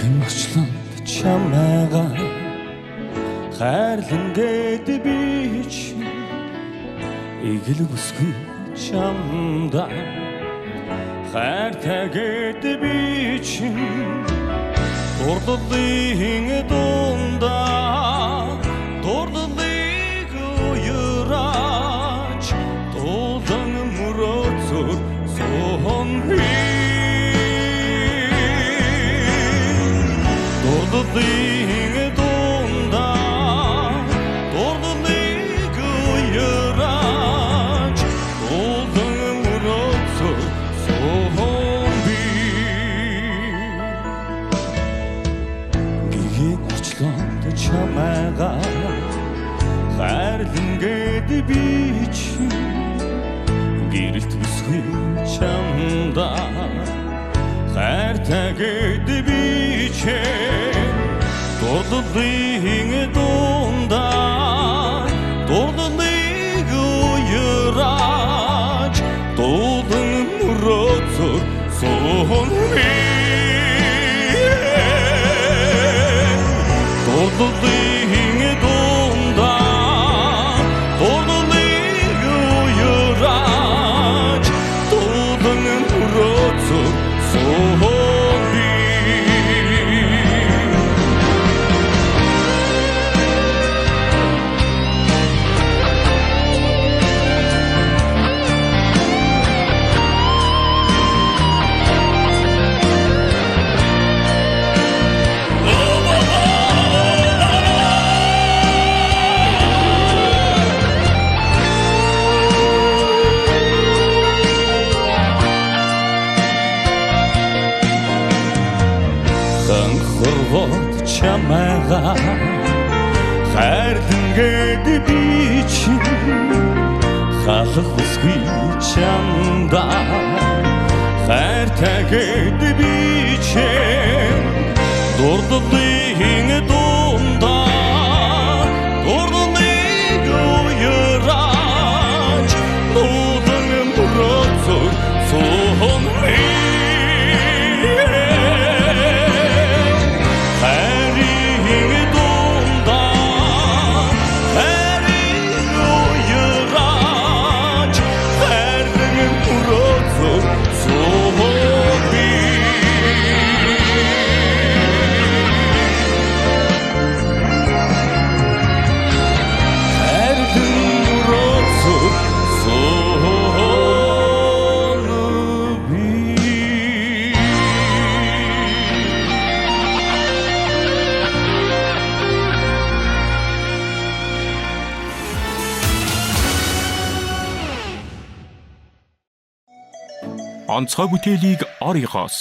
Гихэн очлон чамайгаа хайрлан гээд би чи игэл бүсгүй чамда хайртай гээд би чи дурдлын дундаа дурдлыг уураач дулан мөрөөцөөр сон би дурдлын дундаа дурдлыг уураач дулан мөрөөцөөр сон би гихэн очлонд чамайгаа хайрлан гээд би чи гэрэлт бүсгүй чамда хайртай гээд би чи дурдлын дундаа дурдлыг уураач дулан мөрөөцөөр сон би дурдлын дундаа дурдлыг уураач дулан мөрөөцөөр сон би ханхурвот чамайгаа хайрлан гээд би чи халах бүсгүй чамда хайртай гээд би чи дурдлын дундаа дурдлыг уураач дулан мөрөөцөөр сон би онцгой бүтээлийг орёгоос